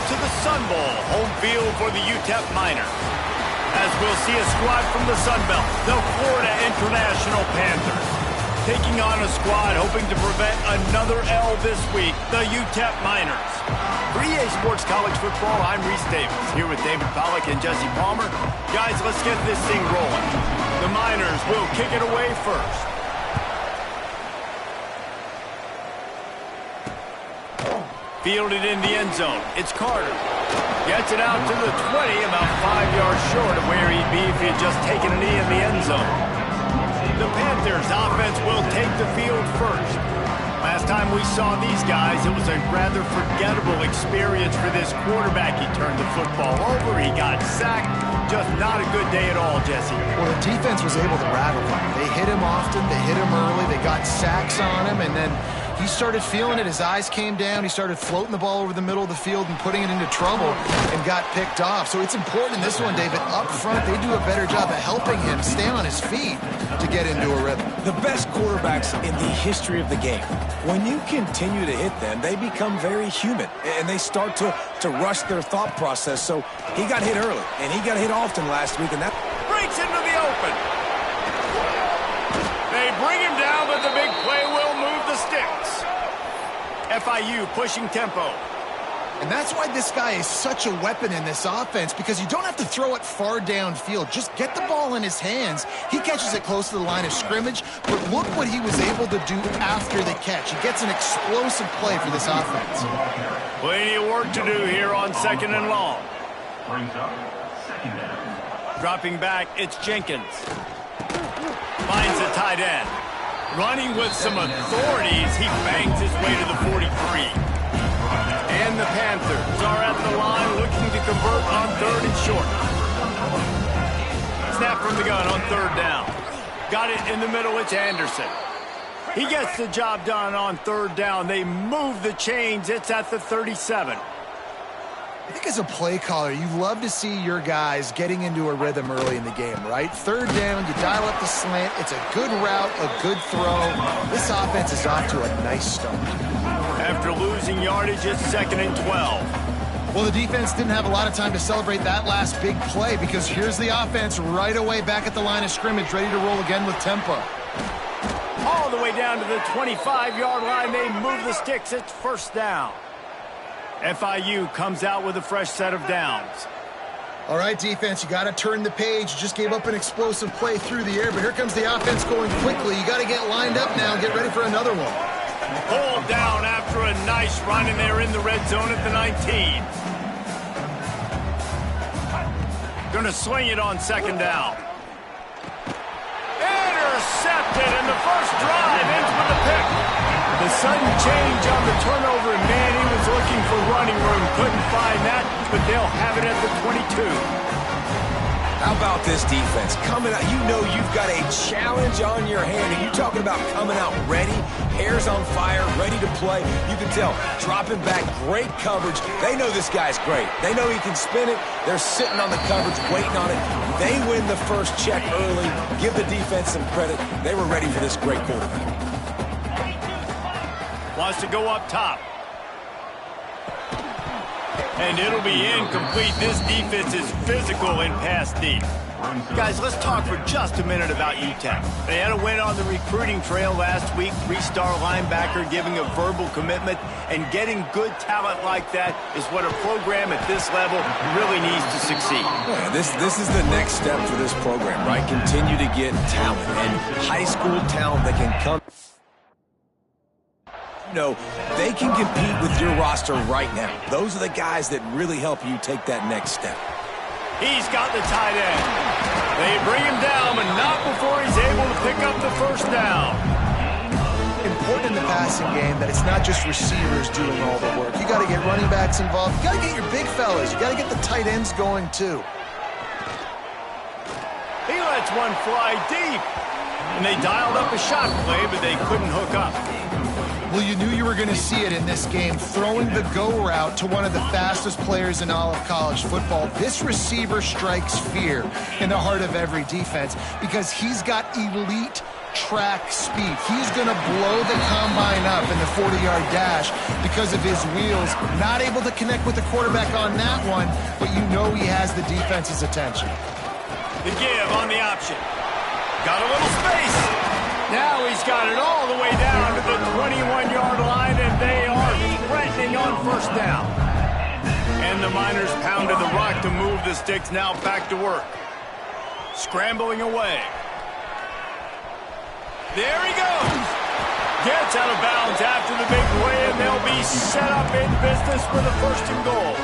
to the Sun Bowl, home field for the UTEP Miners. As we'll see a squad from the Sun Belt, the Florida International Panthers. Taking on a squad hoping to prevent another L this week, the UTEP Miners. For EA Sports College Football, I'm Reese Davis, here with David Pollack and Jesse Palmer. Guys, let's get this thing rolling. The Miners will kick it away first. Fielded in the end zone. It's Carter. Gets it out to the 20, about 5 yards short of where he'd be if he had just taken a knee in the end zone. The Panthers offense will take the field first. Last time we saw these guys, it was a rather forgettable experience for this quarterback. He turned the football over, he got sacked. Just not a good day at all, Jesse. Well, the defense was able to rattle him. They hit him often, they hit him early, they got sacks on him, and then he started feeling it. His eyes came down. He started floating the ball over the middle of the field and putting it into trouble and got picked off. So it's important in this one, David. Up front, they do a better job of helping him stay on his feet to get into a rhythm. The best quarterbacks in the history of the game, when you continue to hit them, they become very human, and they start to rush their thought process. So he got hit early, and he got hit often last week, and that breaks into the open. They bring him down, but the big play will move the sticks. FIU pushing tempo. And that's why this guy is such a weapon in this offense, because you don't have to throw it far downfield. Just get the ball in his hands. He catches it close to the line of scrimmage, but look what he was able to do after the catch. He gets an explosive play for this offense. Plenty of work to do here on 2nd and long. Dropping back, it's Jenkins. Finds the tight end. Running with some authorities, he bangs his way to the 43. And the Panthers are at the line looking to convert on 3rd and short. Snap from the gun on 3rd down. Got it in the middle, it's Anderson. He gets the job done on 3rd down. They move the chains, it's at the 37. I think as a play caller, you love to see your guys getting into a rhythm early in the game, right? 3rd down, you dial up the slant. It's a good route, a good throw. This offense is off to a nice start. After losing yardage, it's 2nd and 12. Well, the defense didn't have a lot of time to celebrate that last big play, because here's the offense right away back at the line of scrimmage, ready to roll again with tempo. All the way down to the 25-yard line. They move the sticks. It's 1st down. FIU comes out with a fresh set of downs. All right, defense, you got to turn the page. You just gave up an explosive play through the air, but here comes the offense going quickly. You got to get lined up now and get ready for another one. Pulled down after a nice run, and they're in the red zone at the 19. Going to swing it on 2nd down. Intercepted, and the first drive ends with a pick. The sudden change on the turnover, and man, he was looking for running room. Couldn't find that, but they'll have it at the 22. How about this defense? Coming out, you know you've got a challenge on your hand, and you're talking about coming out ready, hair's on fire, ready to play. You can tell, dropping back, great coverage. They know this guy's great. They know he can spin it. They're sitting on the coverage, waiting on it. They win the first check early. Give the defense some credit. They were ready for this great quarterback. Wants to go up top. And it'll be incomplete. This defense is physical and pass deep. Guys, let's talk for just a minute about UTEP. They had a win on the recruiting trail last week. 3-star linebacker giving a verbal commitment, and getting good talent like that is what a program at this level really needs to succeed. Yeah, this is the next step for this program, right? Continue to get talent, and high school talent that can come. No, they can compete with your roster right now. Those are the guys that really help you take that next step. He's got the tight end. They bring him down, but not before he's able to pick up the 1st down. Important in the passing game that it's not just receivers doing all the work. You got to get running backs involved. You got to get your big fellas. You got to get the tight ends going too. He lets one fly deep. And they dialed up a shot play, but they couldn't hook up. Well, you knew you were going to see it in this game, throwing the go route to one of the fastest players in all of college football. This receiver strikes fear in the heart of every defense because he's got elite track speed. He's going to blow the combine up in the 40-yard dash because of his wheels. Not able to connect with the quarterback on that one, but you know he has the defense's attention. The give on the option. Got a little space. Now he's got it all the way down to the 21-yard line, and they are threatening on first down. And the Miners pounded the rock to move the sticks, now back to work. Scrambling away. There he goes. Gets out of bounds after the big play, and they'll be set up in business for the first and goal.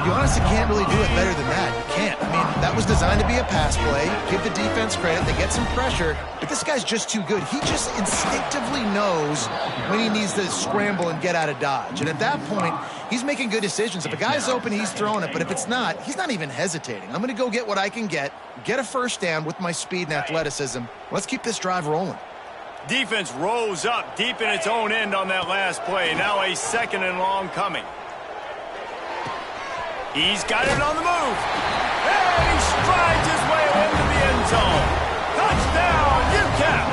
You honestly can't really do it better than that. You can't. I mean, that was designed to be a pass play. Give the defense credit. They get some pressure. But this guy's just too good. He just instinctively knows when he needs to scramble and get out of dodge. And at that point, he's making good decisions. If a guy's open, he's throwing it. But if it's not, he's not even hesitating. I'm going to go get what I can get a first down with my speed and athleticism. Let's keep this drive rolling. Defense rose up deep in its own end on that last play. Now a second and long coming. He's got it on the move. And he strides his way into the end zone. Touchdown, UTEP.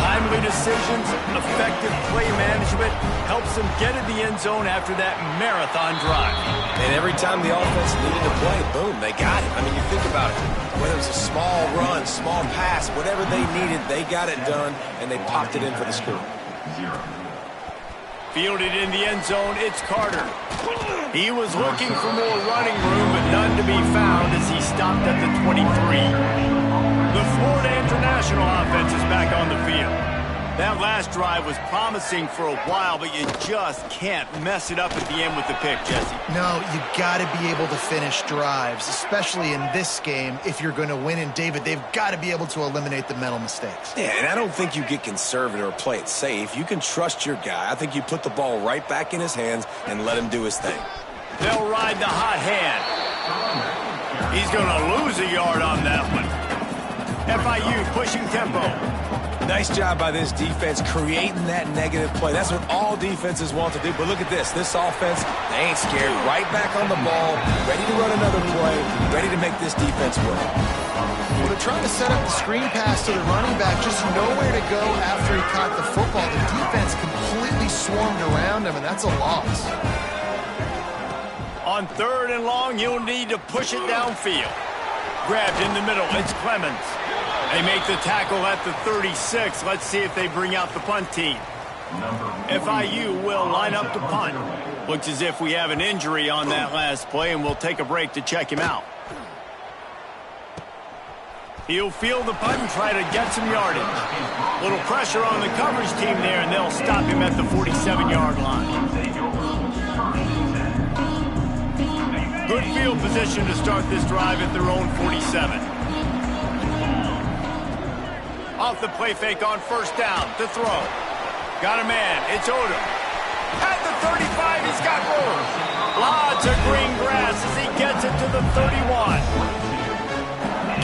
Timely decisions, effective play management helps them get in the end zone after that marathon drive. And every time the offense needed to play, boom, they got it. I mean, you think about it. Whether it was a small run, small pass, whatever they needed, they got it done, and they popped it in for the score. Fielded in the end zone, it's Carter. He was looking for more running room, but none to be found as he stopped at the 23. The Florida International offense is back on the field. That last drive was promising for a while, but you just can't mess it up at the end with the pick, Jesse. No, you got to be able to finish drives, especially in this game. If you're going to win, and David, they've got to be able to eliminate the mental mistakes. Yeah, and I don't think you get conservative or play it safe. You can trust your guy. I think you put the ball right back in his hands and let him do his thing. They'll ride the hot hand. He's going to lose a yard on that one. FIU pushing tempo. Nice job by this defense creating that negative play. That's what all defenses want to do. But look at this. This offense, they ain't scared. Right back on the ball, ready to run another play, ready to make this defense work. Well, they're trying to set up the screen pass to the running back, just nowhere to go after he caught the football. The defense completely swarmed around him, and that's a loss. On third and long, you'll need to push it downfield. Grabbed in the middle, it's Clemens. They make the tackle at the 36. Let's see if they bring out the punt team. FIU will line up to punt. Looks as if we have an injury on that last play, and we'll take a break to check him out. He'll field the punt and try to get some yardage. Little pressure on the coverage team there, and they'll stop him at the 47-yard line. Good field position to start this drive at their own 47. Off the play fake on first down to throw. Got a man. It's Odom. At the 35, he's got room. Lots of green grass as he gets it to the 31.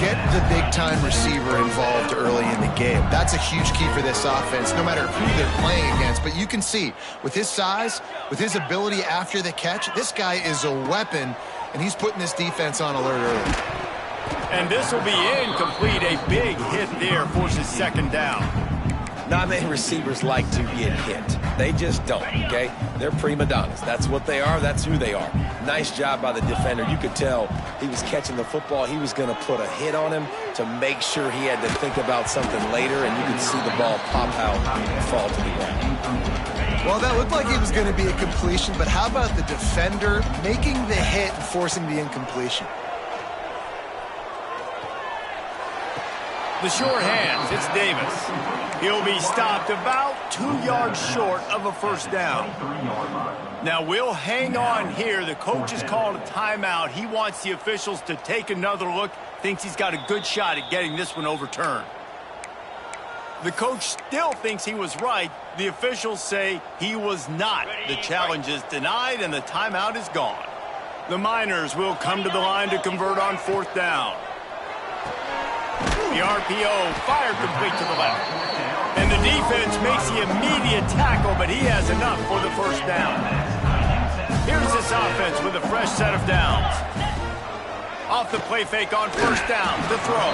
Get the big-time receiver involved early in the game. That's a huge key for this offense, no matter who they're playing against. But you can see, with his size, with his ability after the catch, this guy is a weapon, and he's putting this defense on alert early. And this will be incomplete. A big hit there forces second down. Not many receivers like to get hit. They just don't, okay? They're prima donnas. That's what they are. That's who they are. Nice job by the defender. You could tell he was catching the football. He was going to put a hit on him to make sure he had to think about something later, and you could see the ball pop out and fall to the ground. Well, that looked like it was going to be a completion, but how about the defender making the hit and forcing the incompletion? The short hands, it's Davis. He'll be stopped about 2 yards short of a first down. Now we'll hang on here. The coach has called a timeout. He wants the officials to take another look. Thinks he's got a good shot at getting this one overturned. The coach still thinks he was right. The officials say he was not. The challenge is denied and the timeout is gone. The Miners will come to the line to convert on fourth down. The RPO fired complete to the left. And the defense makes the immediate tackle, but he has enough for the first down. Here's this offense with a fresh set of downs. Off the play fake on first down, the throw.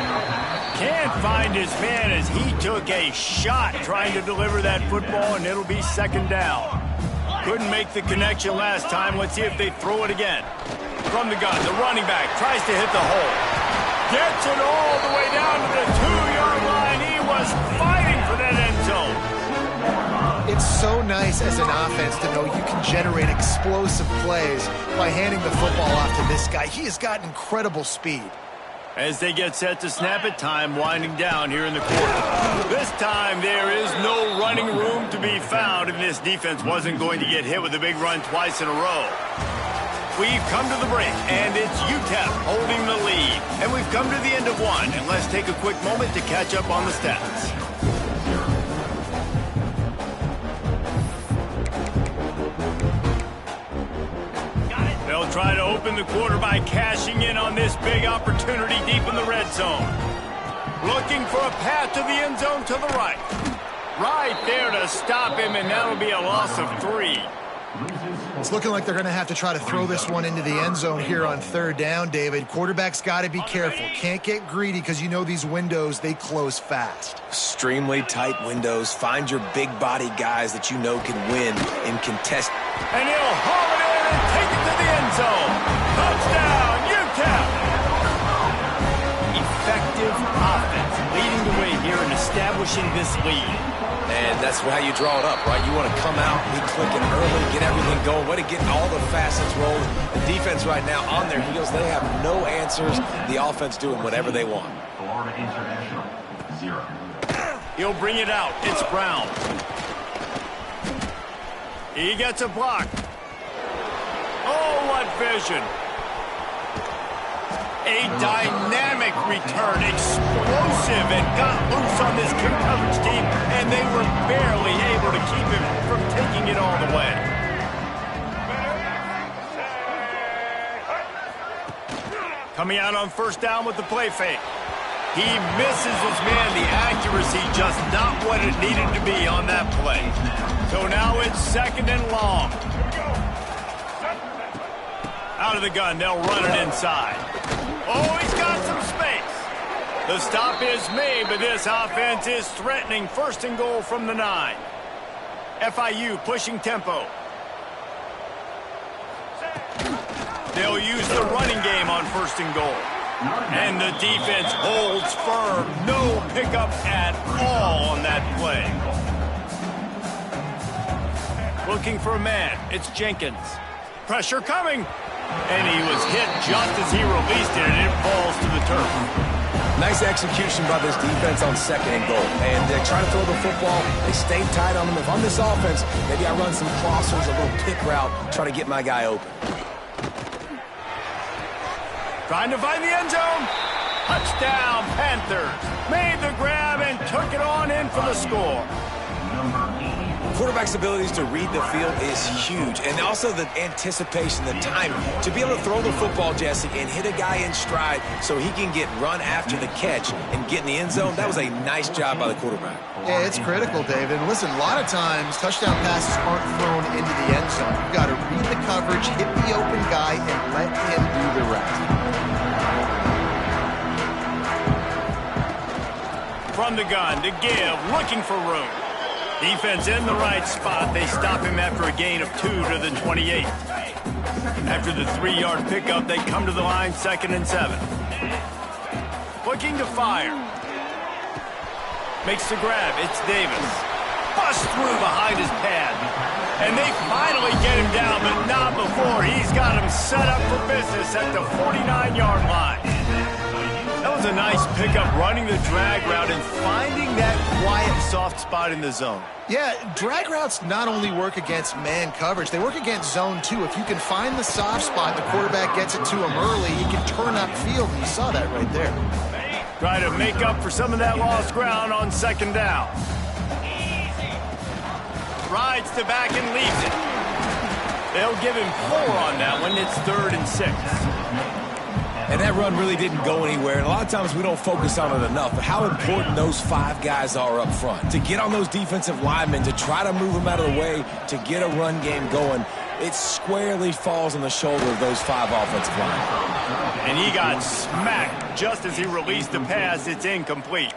Can't find his man as he took a shot trying to deliver that football, and it'll be second down. Couldn't make the connection last time. Let's see if they throw it again. From the gun, the running back tries to hit the hole. Gets it all the way down to the 2-yard line. He was fighting for that end zone. It's so nice as an offense to know you can generate explosive plays by handing the football off to this guy. He has got incredible speed. As they get set to snap it, time winding down here in the quarter. This time there is no running room to be found, and this defense wasn't going to get hit with a big run twice in a row. We've come to the break, and it's UTEP holding the lead. And we've come to the end of one, and let's take a quick moment to catch up on the stats. They'll try to open the quarter by cashing in on this big opportunity deep in the red zone. Looking for a path to the end zone to the right. Right there to stop him, and that'll be a loss of 3. It's looking like they're going to have to try to throw this one into the end zone here on third down, David. Quarterback's got to be careful. Can't get greedy because you know these windows, they close fast. Extremely tight windows. Find your big body guys that you know can win and contest. And he'll haul it in and take it to the end zone. Touchdown, UTEP! Effective offense leading the way here and establishing this lead. And that's how you draw it up, right? You want to come out, be clicking early, get everything going, way to get all the facets rolling. The defense right now on their heels, they have no answers. The offense doing whatever they want. Florida International, 0. He'll bring it out. It's Brown. He gets a block. Oh, what vision. A dynamic return, explosive, and got loose on this kick coverage team, and they were barely able to keep him from taking it all the way. Coming out on first down with the play fake. He misses his man. The accuracy just not what it needed to be on that play. So now it's second and long. Out of the gun, they'll run it inside. Oh, he's got some space. The stop is made, but this offense is threatening. First and goal from the 9. FIU pushing tempo. They'll use the running game on first and goal. And the defense holds firm. No pickup at all on that play. Looking for a man. It's Jenkins. Pressure coming. And he was hit just as he released it, and it falls to the turf. Nice execution by this defense on second and goal. And they try to throw the football. They stay tight on them. If I'm this offense, maybe I run some crossers, a little pick route, try to get my guy open. Trying to find the end zone. Touchdown, Panthers. Made the grab and took it on in for the score. Quarterback's abilities to read the field is huge. And also the anticipation, the timing. To be able to throw the football, Jesse, and hit a guy in stride so he can get run after the catch and get in the end zone, that was a nice job by the quarterback. Yeah, it's critical, David. Listen, a lot of times touchdown passes aren't thrown into the end zone. You've got to read the coverage, hit the open guy, and let him do the rest. From the gun to give, looking for room. Defense in the right spot. They stop him after a gain of 2 to the 28. After the 3-yard pickup, they come to the line, 2nd and 7. Looking to fire. Makes the grab. It's Davis. Bust through behind his pad. And they finally get him down, but not before. He's got him set up for business at the 49-yard line. That was a nice pickup, running the drag route and finding that quiet, soft spot in the zone. Yeah, drag routes not only work against man coverage, they work against zone too. If you can find the soft spot, the quarterback gets it to him early, he can turn upfield, and you saw that right there. Try to make up for some of that lost ground on second down. Rides to back and leaves it. They'll give him 4 on that one. It's 3rd and 6. And that run really didn't go anywhere. And a lot of times we don't focus on it enough. But how important those 5 guys are up front. To get on those defensive linemen, to try to move them out of the way, to get a run game going, it squarely falls on the shoulder of those 5 offensive linemen. And he got smacked just as he released the pass. It's incomplete.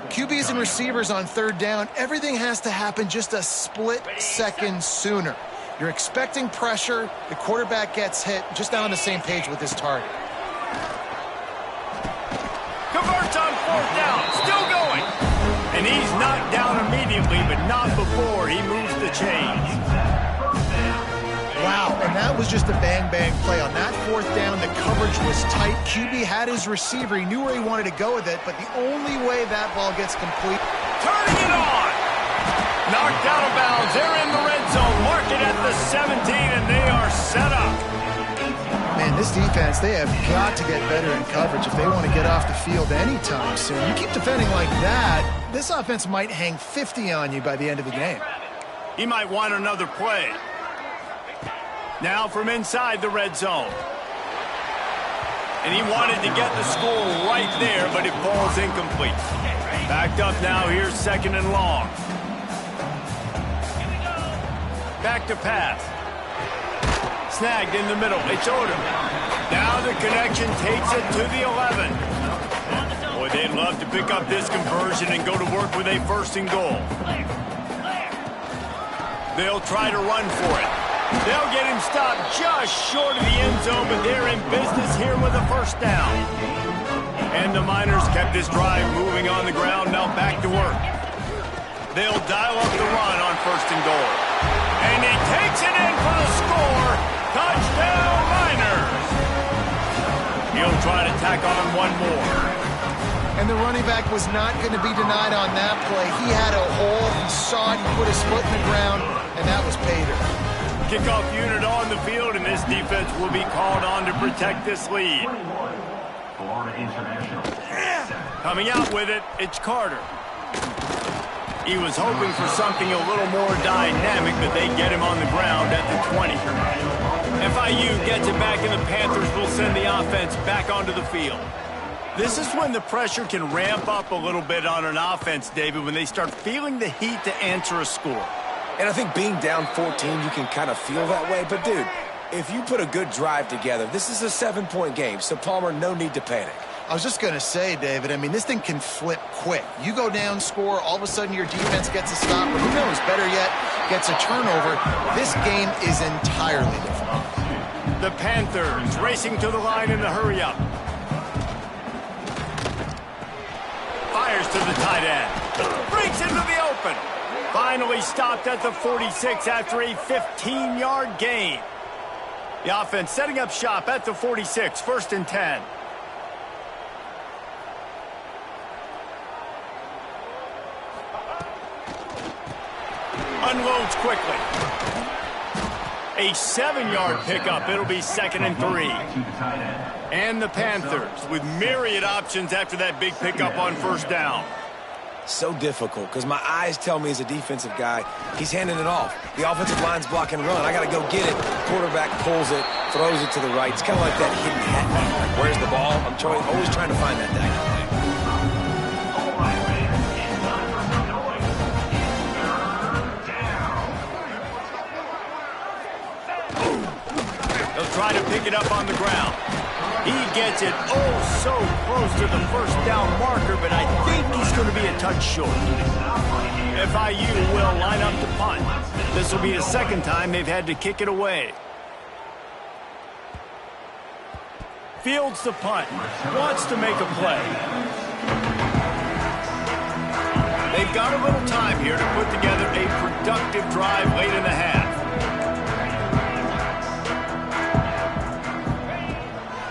QBs and receivers on third down, everything has to happen just a split second sooner. You're expecting pressure, the quarterback gets hit, just not on the same page with his target. Converts on fourth down, still going. And he's knocked down immediately, but not before he moves the chains. Wow, and that was just a bang-bang play. On that fourth down, the coverage was tight. QB had his receiver. He knew where he wanted to go with it, but the only way that ball gets complete... Turning it on! Knocked out of bounds. They're in the red zone. Mark it at the 17, and they are set up. Man, this defense, they have got to get better in coverage if they want to get off the field anytime soon. You keep defending like that, this offense might hang 50 on you by the end of the game. He might want another play. Now from inside the red zone. And he wanted to get the score right there, but it falls incomplete. Backed up now, here's second and long. Back to pass. Snagged in the middle. It's Odom. Now the connection takes it to the 11. Boy, they'd love to pick up this conversion and go to work with a first and goal. They'll try to run for it. They'll get him stopped just short of the end zone, but they're in business here with a first down. And the Miners kept this drive moving on the ground, now back to work. They'll dial up the run on first and goal. And he takes it in for the score. Touchdown, Miners! He'll try to tack on one more. And the running back was not going to be denied on that play. He had a hole, he saw it, he put his foot in the ground, and that was pay dirt. Kickoff unit on the field, and this defense will be called on to protect this lead. Florida International. Coming out with it, it's Carter. He was hoping for something a little more dynamic, but they get him on the ground at the 20. FIU gets it back, and the Panthers will send the offense back onto the field. This is when the pressure can ramp up a little bit on an offense, David, when they start feeling the heat to answer a score. And I think being down 14, you can kind of feel that way. But, dude, if you put a good drive together, this is a 7-point game. So, Palmer, no need to panic. I was just going to say, David, I mean, this thing can flip quick. You go down, score, all of a sudden your defense gets a stop, or who knows, better yet, gets a turnover. This game is entirely different. The Panthers racing to the line in the hurry-up. Fires to the tight end. Breaks into the open. Finally stopped at the 46 after a 15-yard gain. The offense setting up shop at the 46, first and 10. Unloads quickly. A 7-yard pickup. It'll be second and 3. And the Panthers with myriad options after that big pickup on first down. So difficult because my eyes tell me as a defensive guy, he's handing it off. The offensive line's block and run. I got to go get it. Quarterback pulls it, throws it to the right. It's kind of like that hidden hat. Like, where's the ball? I'm always trying to find that thing. They'll try to pick it up on the ground. He gets it oh so close to the first down marker, but I think he's going to be a touch short. FIU will line up to punt. This will be the second time they've had to kick it away. Fields the punt. Wants to make a play. They've got a little time here to put together a productive drive late in the half.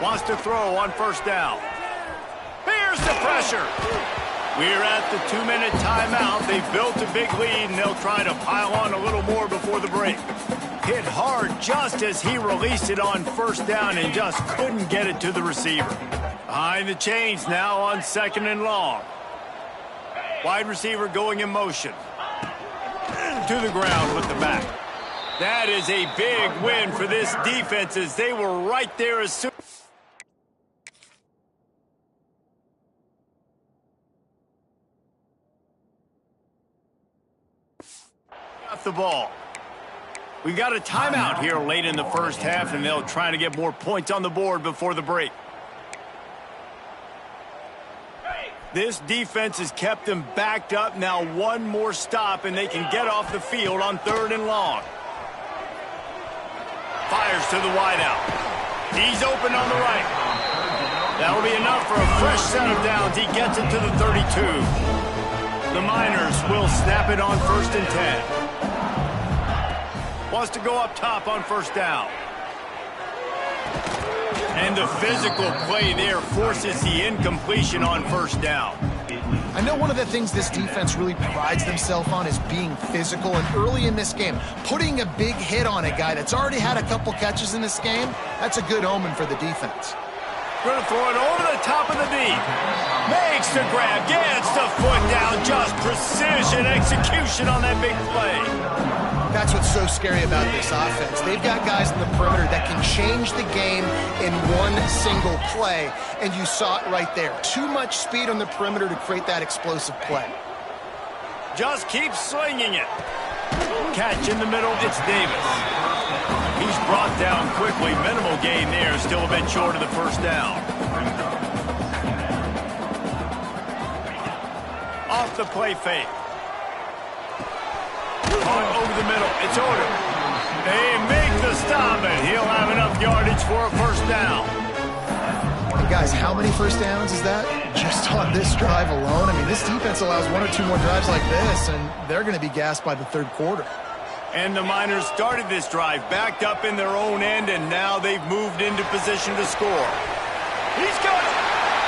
Wants to throw on first down. Here's the pressure. We're at the 2-minute timeout. They've built a big lead, and they'll try to pile on a little more before the break. Hit hard just as he released it on first down and just couldn't get it to the receiver. Behind the chains now on second and long. Wide receiver going in motion. To the ground with the back. That is a big win for this defense as they were right there as soon. Got the ball. We got a timeout here late in the first half, and they'll try to get more points on the board before the break. This defense has kept them backed up. Now one more stop, and they can get off the field on 3rd and long. Fires to the wideout. He's open on the right. That'll be enough for a fresh set of downs. He gets it to the 32. The Miners will snap it on 1st and 10. Wants to go up top on 1st down. And the physical play there forces the incompletion on 1st down. I know one of the things this defense really prides themselves on is being physical, and early in this game, putting a big hit on a guy that's already had a couple catches in this game, that's a good omen for the defense. Going to throw it over the top of the deep. Makes the grab, gets the foot down, just precision execution on that big play. That's what's so scary about this offense. They've got guys in the perimeter that can change the game in one single play, and you saw it right there. Too much speed on the perimeter to create that explosive play. Just keep slinging it. Catch in the middle, it's Davis. He's brought down quickly. Minimal gain there, still a bit short of the 1st down. Off the play fake. Caught over the middle. It's ordered. They make the stop, and he'll have enough yardage for a 1st down. Hey guys, how many 1st downs is that? Just on this drive alone? I mean, this defense allows 1 or 2 more drives like this, and they're going to be gassed by the 3rd quarter. And the Miners started this drive backed up in their own end, and now they've moved into position to score. He's got it.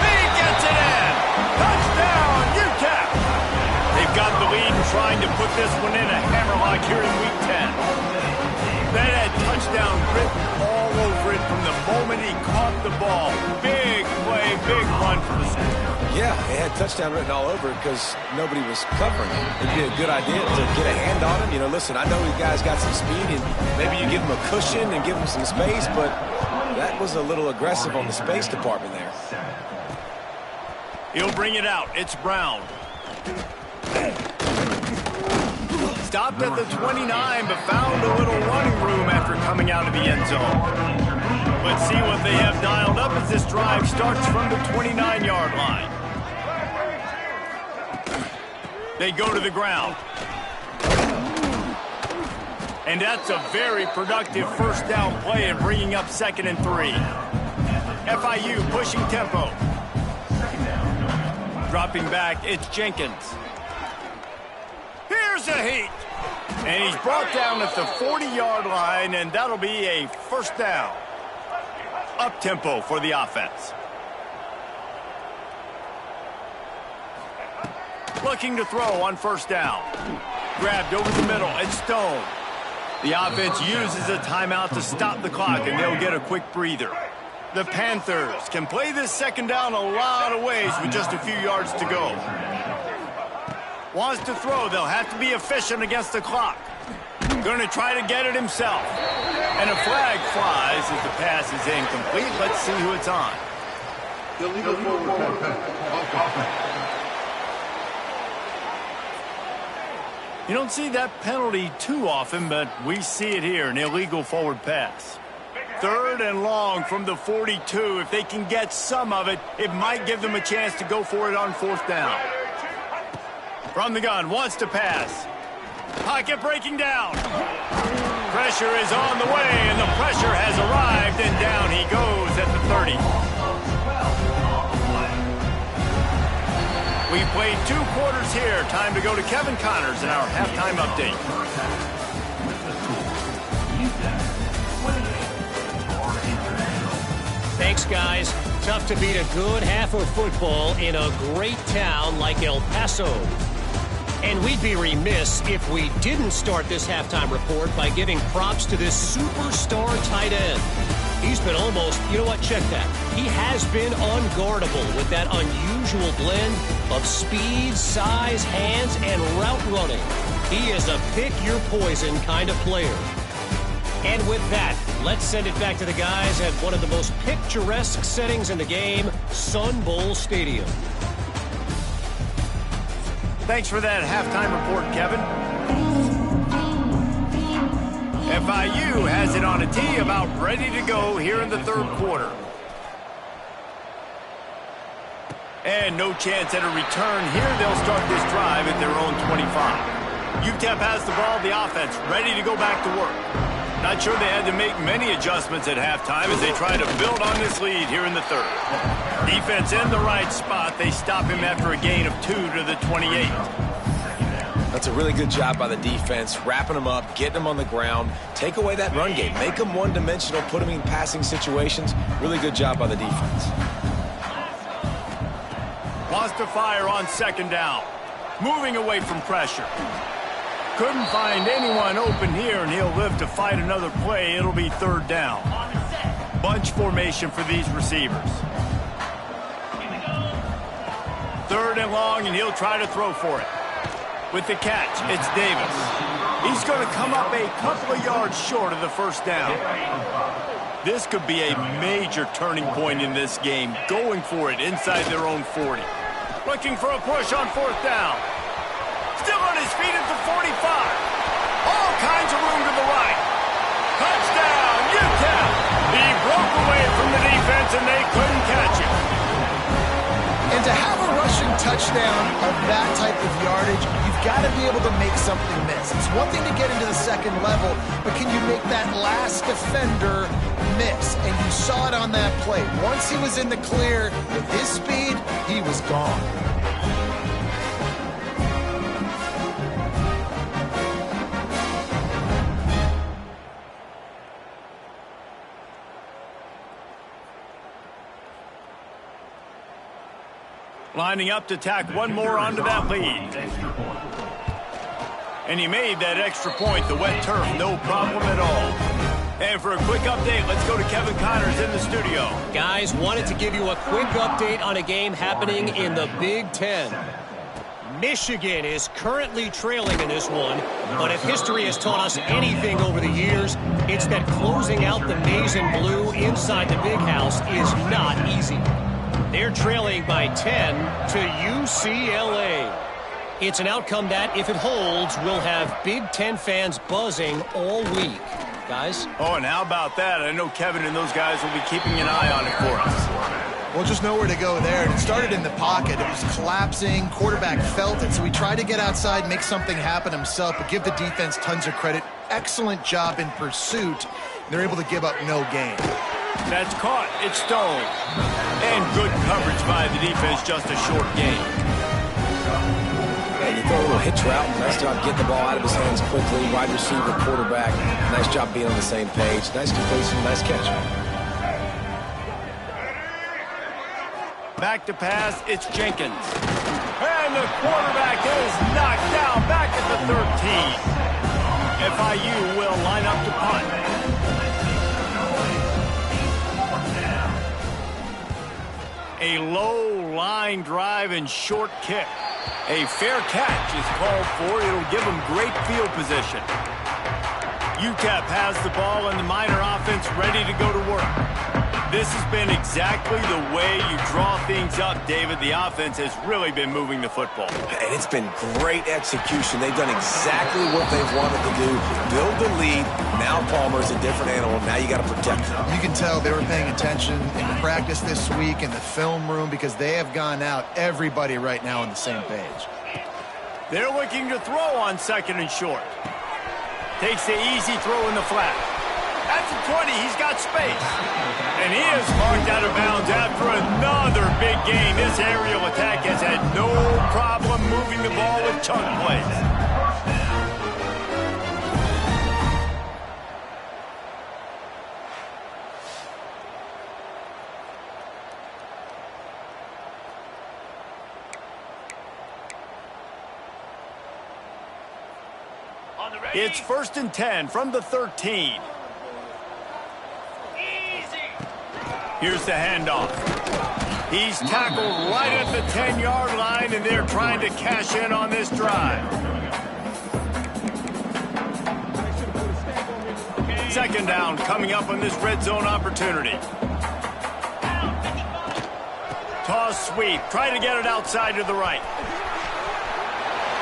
He gets it in. Touchdown, UTEP. They've got the lead and trying to put this one in a hammerlock here in Week 10. That had touchdown written all over it from the moment he caught the ball. Big play, big run for the score. Yeah, it had touchdown written all over it because nobody was covering it. It'd be a good idea to get a hand on him. You know, listen, I know these guys got some speed, and maybe you give him a cushion and give him some space, but that was a little aggressive on the space department there. He'll bring it out. It's Brown. Stopped at the 29, but found a little running room after coming out of the end zone. Let's see what they have dialed up as this drive starts from the 29-yard line. They go to the ground. And that's a very productive 1st down play and bringing up 2nd and 3. FIU pushing tempo. Dropping back, it's Jenkins. Here's a heat. And he's brought down at the 40-yard line, and that'll be a 1st down. Up-tempo for the offense. Looking to throw on 1st down. Grabbed over the middle. It's Stone. The offense uses a timeout to stop the clock, and they'll get a quick breather. The Panthers can play this 2nd down a lot of ways with just a few yards to go. Wants to throw. They'll have to be efficient against the clock. Going to try to get it himself. And a flag flies as the pass is incomplete. Let's see who it's on. Illegal forward pass. You don't see that penalty too often, but we see it here, an illegal forward pass. 3rd and long from the 42. If they can get some of it, it might give them a chance to go for it on 4th down. From the gun, wants to pass. Pocket breaking down. Pressure is on the way, and the pressure has arrived, and down he goes at the 30. We've played 2 quarters here. Time to go to Kevin Connors in our halftime update. Thanks, guys. Tough to beat a good half of football in a great town like El Paso. And we'd be remiss if we didn't start this halftime report by giving props to this superstar tight end. He's been almost, you know what, check that. He has been unguardable with that unusual blend of speed, size, hands, and route running. He is a pick-your-poison kind of player. And with that, let's send it back to the guys at one of the most picturesque settings in the game, Sun Bowl Stadium. Thanks for that halftime report, Kevin. FIU has it on a tee, about ready to go here in the 3rd quarter. And no chance at a return here. They'll start this drive at their own 25. UTEP has the ball, the offense, ready to go back to work. Not sure they had to make many adjustments at halftime as they try to build on this lead here in the third. Defense in the right spot. They stop him after a gain of 2 to the 28. That's a really good job by the defense, wrapping them up, getting them on the ground, take away that run game, make them one-dimensional, put them in passing situations. Really good job by the defense. Wants to fire on second down. Moving away from pressure. Couldn't find anyone open here, and he'll live to fight another play. It'll be third down. Bunch formation for these receivers. Third and long, and he'll try to throw for it. With the catch, it's Davis. He's going to come up a couple of yards short of the first down. This could be a major turning point in this game, going for it inside their own 40. Looking for a push on fourth down. Still on his feet at the 45. All kinds of room to the right. Touchdown, UTEP. He broke away from the defense, and they couldn't catch him. And to have a rushing touchdown of that type of yardage, you've got to be able to make something miss. It's one thing to get into the second level, but can you make that last defender miss? And you saw it on that play. Once he was in the clear with his speed, he was gone. Lining up to tack one more onto that lead. And he made that extra point. The wet turf, no problem at all. And for a quick update, let's go to Kevin Connors in the studio. Guys, wanted to give you a quick update on a game happening in the Big Ten. Michigan is currently trailing in this one, but if history has taught us anything over the years, it's that closing out the maize and blue inside the big house is not easy. They're trailing by 10 to UCLA. It's an outcome that, if it holds, will have Big Ten fans buzzing all week. Guys? Oh, and how about that? I know Kevin and those guys will be keeping an eye on it for us. Well, just nowhere to go there. And it started in the pocket. It was collapsing. Quarterback felt it, so he tried to get outside, make something happen himself, but give the defense tons of credit. Excellent job in pursuit. They're able to give up no gain. That's caught. It's Stone. And good coverage by the defense, just a short gain. And you throw a little hitch route. Nice job getting the ball out of his hands quickly. Wide receiver, quarterback. Nice job being on the same page. Nice completion, nice catch. Back to pass, it's Jenkins. And the quarterback is knocked down back at the 13. FIU will line up to punt. A low line drive and short kick. A fair catch is called for. It'll give them great field position. UTEP has the ball and the Miner offense ready to go to work. This has been exactly the way you draw things up, David. The offense has really been moving the football. And it's been great execution. They've done exactly what they've wanted to do. Build the lead. Now Palmer's a different animal. Now you got to protect him. You can tell they were paying attention in the practice this week in the film room because they have gone out. Everybody right now on the same page. They're looking to throw on second and short. Takes the easy throw in the flat. At the 20, he's got space. And he is marked out of bounds after another big gain. This aerial attack has had no problem moving the ball with chunk plays. It's 1st and 10 from the 13. Here's the handoff. He's tackled right at the 10-yard line, and they're trying to cash in on this drive. Second down coming up on this red zone opportunity. Toss sweep. Try to get it outside to the right.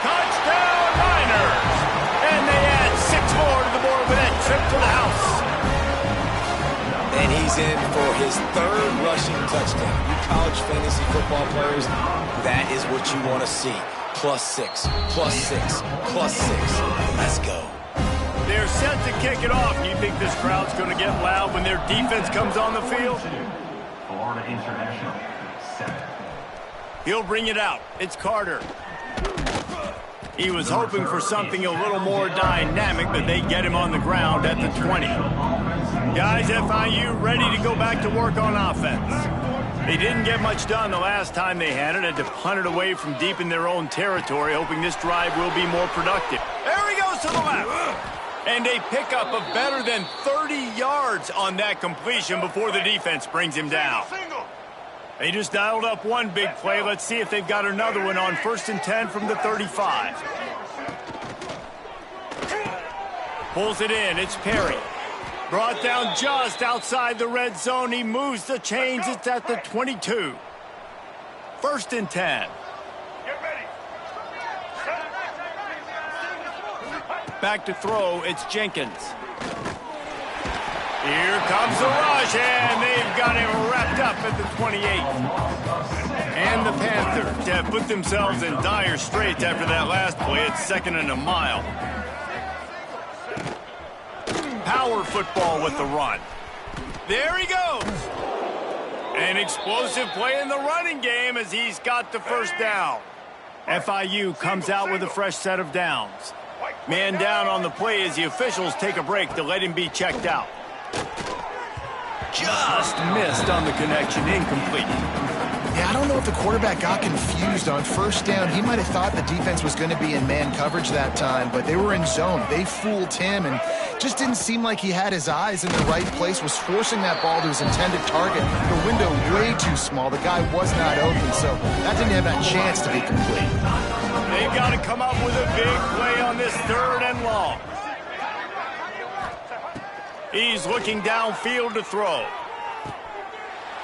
Touchdown Niners! And they add 6 more to the board with that trip to the house. And he's in for his third rushing touchdown. You college fantasy football players, that is what you want to see. +6, +6, +6. Let's go. They're set to kick it off. Do you think this crowd's going to get loud when their defense comes on the field? Florida International, 7. He'll bring it out. It's Carter. He was hoping for something a little more dynamic, but they get him on the ground at the 20. Guys, FIU ready to go back to work on offense. They didn't get much done the last time they had it. Had to punt it away from deep in their own territory, hoping this drive will be more productive. There he goes to the left. And a pickup of better than 30 yards on that completion before the defense brings him down. They just dialed up one big play. Let's see if they've got another one on 1st and 10 from the 35. Pulls it in. It's Perry. Brought down just outside the red zone. He moves the chains. It's at the 22. 1st and 10. Back to throw. It's Jenkins. Here comes the rush, and they've got him wrapped up at the 28. And the Panthers have put themselves in dire straits after that last play. It's 2nd and a mile. Power football with the run. There he goes. An explosive play in the running game as he's got the first down. FIU comes out with a fresh set of downs. Man down on the play as the officials take a break to let him be checked out. Just missed on the connection, incomplete. Yeah, I don't know if the quarterback got confused on 1st down. He might have thought the defense was going to be in man coverage that time, but they were in zone. They fooled him and just didn't seem like he had his eyes in the right place, was forcing that ball to his intended target. The window way too small. The guy was not open, so that didn't have that chance to be complete. They've got to come up with a big play on this 3rd and long. He's looking downfield to throw.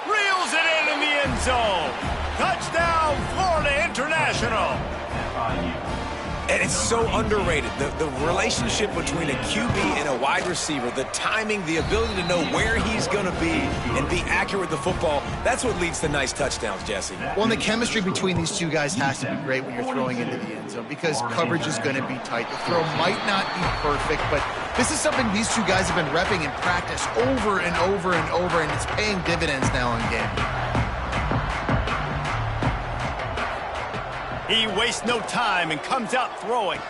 Reels it in the end zone. Touchdown, Florida International. And it's so underrated. The relationship between a QB and a wide receiver, the timing, the ability to know where he's going to be and be accurate with the football, that's what leads to nice touchdowns, Jesse. Well, and the chemistry between these two guys has to be great when you're throwing into the end zone because coverage is going to be tight. The throw might not be perfect, but this is something these two guys have been repping in practice over and over and over, and it's paying dividends now in game. He wastes no time and comes out throwing.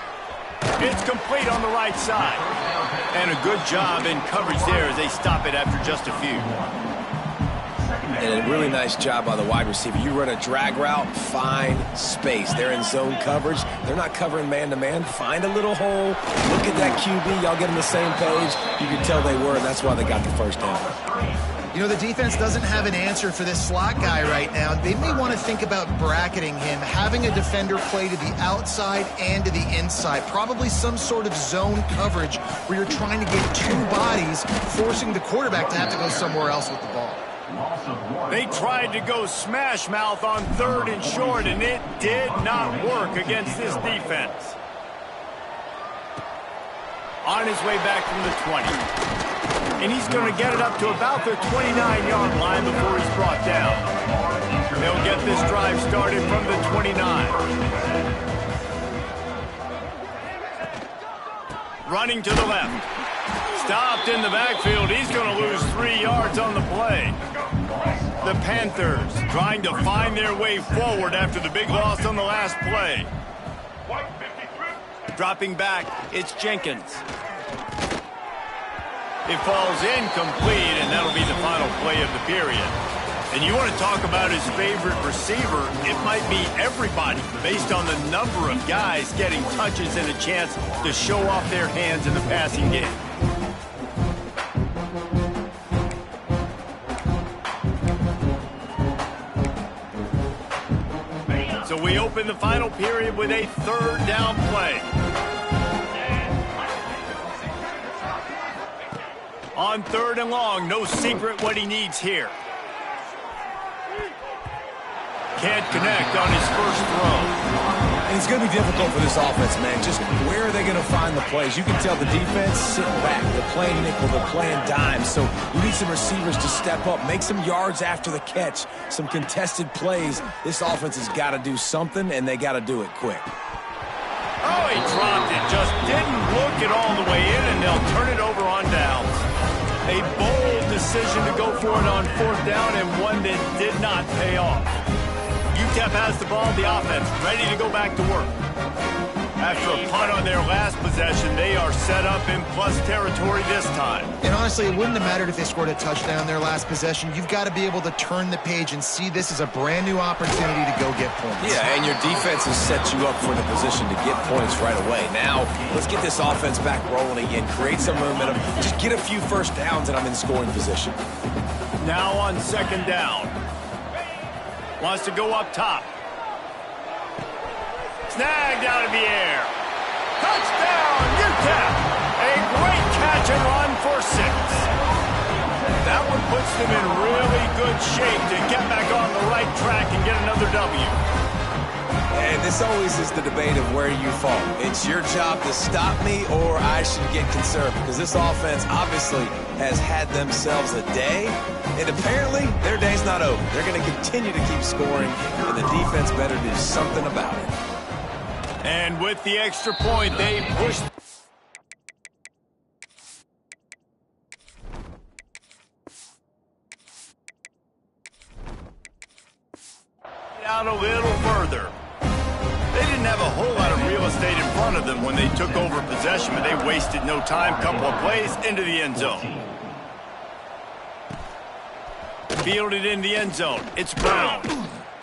It's complete on the right side. And a good job in coverage there as they stop it after just a few. And a really nice job by the wide receiver. You run a drag route, find space. They're in zone coverage. They're not covering man-to-man. Find a little hole. Look at that QB. Y'all get on the same page. You can tell they were, and that's why they got the first down. You know, the defense doesn't have an answer for this slot guy right now. They may want to think about bracketing him, having a defender play to the outside and to the inside. Probably some sort of zone coverage where you're trying to get two bodies, forcing the quarterback to have to go somewhere else with the ball. They tried to go smash mouth on 3rd and short, and it did not work against this defense. On his way back from the 20. And he's going to get it up to about the 29-yard line before he's brought down. They'll get this drive started from the 29. Running to the left. Stopped in the backfield. He's going to lose 3 yards on the play. The Panthers trying to find their way forward after the big loss on the last play. Dropping back, it's Jenkins. It falls incomplete, and that'll be the final play of the period. And you want to talk about his favorite receiver, it might be everybody based on the number of guys getting touches and a chance to show off their hands in the passing game. So we open the final period with a 3rd down play. On 3rd and long, no secret what he needs here. Can't connect on his first throw. And it's going to be difficult for this offense, man. Just where are they going to find the plays? You can tell the defense sitting back. They're playing nickel. They're playing dime. So you need some receivers to step up, make some yards after the catch, some contested plays. This offense has got to do something, and they got to do it quick. Oh, he dropped it. Just didn't look it all the way in, and they'll turn it over on downs. A bold decision to go for it on 4th down, and one that did not pay off. UTEP has the ball, the offense ready to go back to work. After a punt on their last possession, they are set up in plus territory this time. And honestly, it wouldn't have mattered if they scored a touchdown their last possession. You've got to be able to turn the page and see this as a brand new opportunity to go get points. Yeah, and your defense has set you up for the position to get points right away. Now, let's get this offense back rolling again, create some momentum, just get a few first downs, and I'm in scoring position. Now on 2nd down. Wants to go up top. Snagged out of the air. Touchdown, UTEP! A great catch and run for 6. That one puts them in really good shape to get back on the right track and get another W. And this always is the debate of where you fall. It's your job to stop me, or I should get conservative, because this offense obviously has had themselves a day, and apparently their day's not over. They're going to continue to keep scoring, and the defense better do something about it. And with the extra point, they push out a little further. They didn't have a whole lot of real estate in front of them when they took over possession, but they wasted no time. Couple of plays into the end zone. Fielded in the end zone. It's Brown.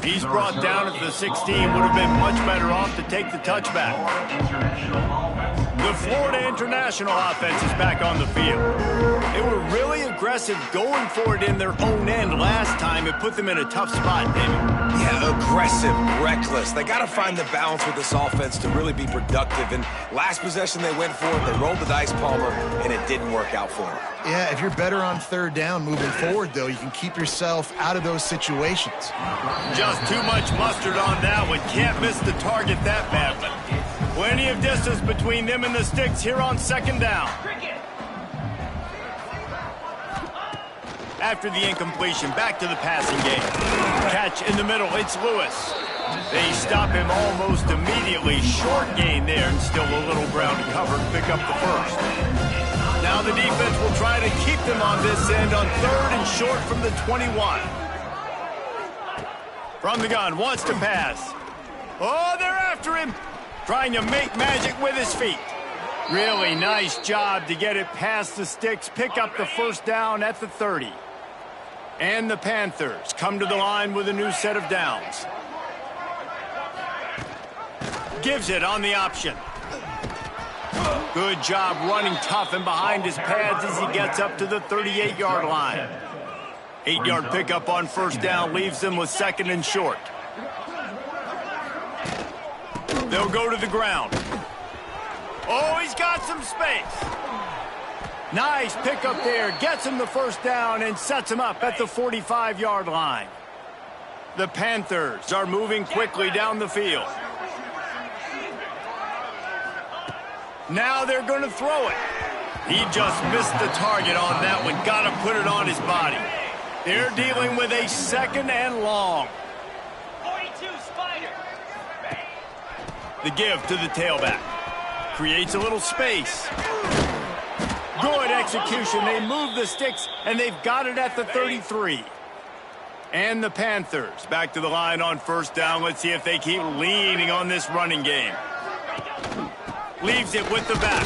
He's brought down at the 16. Would have been much better off to take the touchback. The Florida International offense is back on the field. They were really aggressive going for it in their own end last time. It put them in a tough spot, David. Yeah, aggressive, reckless. They got to find the balance with this offense to really be productive. And last possession they went for it. They rolled the dice, Palmer, and it didn't work out for them. Yeah, if you're better on 3rd down moving forward, though, you can keep yourself out of those situations. Just too much mustard on that one. Can't miss the target that badly. Plenty of distance between them and the sticks here on 2nd down. After the incompletion, back to the passing game. Catch in the middle, it's Lewis. They stop him almost immediately. Short gain there, and still a little ground to cover to pick up the first. Now the defense will try to keep them on this end on 3rd and short from the 21. From the gun, wants to pass. Oh, they're after him. Trying to make magic with his feet. Really nice job to get it past the sticks, pick up the first down at the 30. And the Panthers come to the line with a new set of downs. Gives it on the option. Good job running tough and behind his pads as he gets up to the 38-yard line. 8-yard pickup on 1st down leaves them with 2nd and short. They'll go to the ground. Oh, he's got some space. Nice pickup there. Gets him the first down and sets him up at the 45-yard line. The Panthers are moving quickly down the field. Now they're going to throw it. He just missed the target on that one. Got to put it on his body. They're dealing with a 2nd and long. 42 Spider. The give to the tailback. Creates a little space. Good execution. They move the sticks, and they've got it at the 33. And the Panthers back to the line on 1st down. Let's see if they keep leaning on this running game. Leaves it with the back.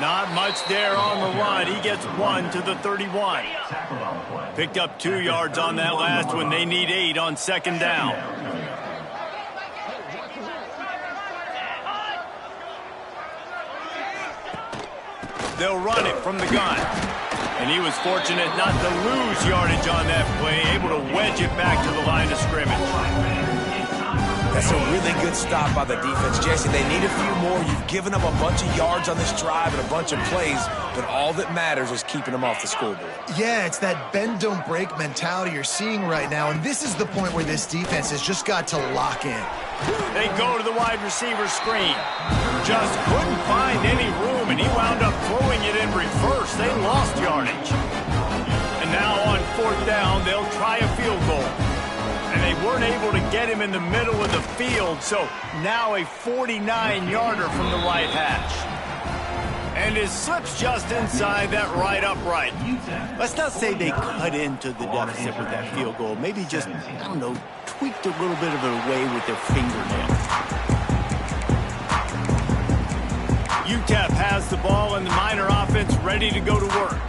Not much there on the run. He gets 1 to the 31. Picked up 2 yards on that last one. They need 8 on 2nd down. They'll run it from the gun. And he was fortunate not to lose yardage on that play, able to wedge it back to the line of scrimmage. That's a really good stop by the defense. Jesse, they need a few more. You've given up a bunch of yards on this drive and a bunch of plays, but all that matters is keeping them off the scoreboard. Yeah, it's that bend, don't break mentality you're seeing right now, and this is the point where this defense has just got to lock in. They go to the wide receiver screen. Just couldn't find any room, and he wound up throwing it in reverse. They lost yardage. And now on 4th down, they'll try a field goal. And they weren't able to get him in the middle of the field, so now a 49-yarder from the right hash. And it slips just inside that right upright. Let's not say they cut into the deficit with that field goal. Maybe just, I don't know, tweaked a little bit of it away with their fingernail. UTEP has the ball and the Miner offense ready to go to work.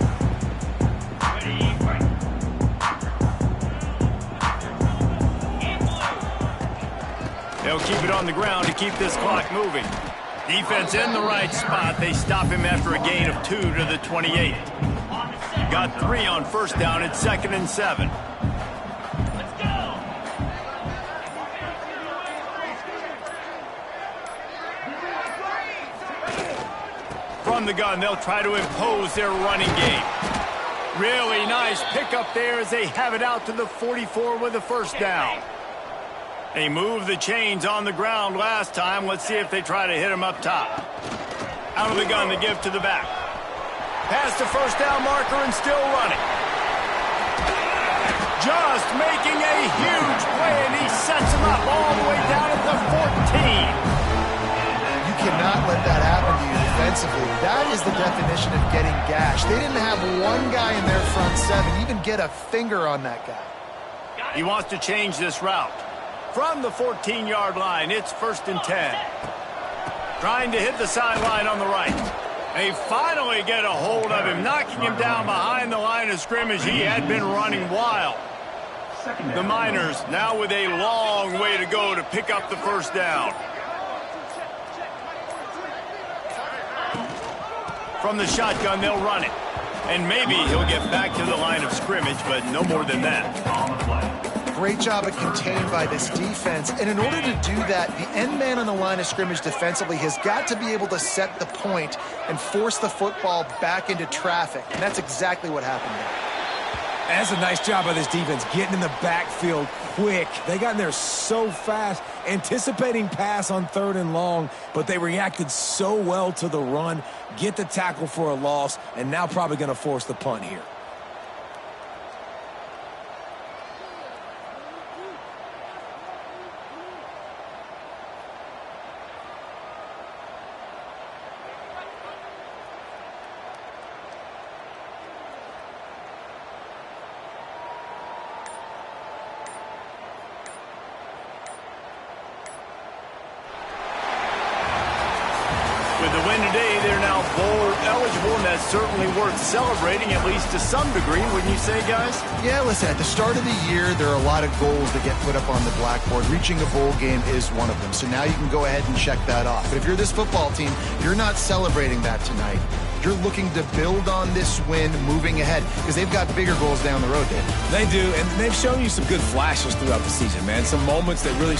They'll keep it on the ground to keep this clock moving. Defense in the right spot. They stop him after a gain of 2 to the 28. Got 3 on 1st down. It's 2nd and 7. From the gun, they'll try to impose their running game. Really nice pickup there as they have it out to the 44 with a 1st down. They moved the chains on the ground last time. Let's see if they try to hit him up top. Out of the gun, they give to the back. Past the 1st down marker and still running. Just making a huge play, and he sets him up all the way down at the 14. You cannot let that happen to you defensively. That is the definition of getting gashed. They didn't have one guy in their front 7 even get a finger on that guy. He wants to change this route. From the 14-yard line, it's 1st and 10. Trying to hit the sideline on the right. They finally get a hold of him, knocking him down behind the line of scrimmage. He had been running wild. The Miners now with a long way to go to pick up the 1st down. From the shotgun, they'll run it. And maybe he'll get back to the line of scrimmage, but no more than that. On the play. Great job of contained by this defense. And in order to do that, the end man on the line of scrimmage defensively has got to be able to set the point and force the football back into traffic. And that's exactly what happened there. That's a nice job by this defense, getting in the backfield quick. They got in there so fast, anticipating pass on 3rd and long, but they reacted so well to the run, get the tackle for a loss, and now probably going to force the punt here. With the win today, they're now bowl eligible, and that's certainly worth celebrating, at least to some degree, wouldn't you say, guys? Yeah, listen, at the start of the year, there are a lot of goals that get put up on the blackboard. Reaching a bowl game is one of them. So now you can go ahead and check that off. But if you're this football team, you're not celebrating that tonight. You're looking to build on this win moving ahead because they've got bigger goals down the road, Dave. They do, and they've shown you some good flashes throughout the season, man. Some moments that really...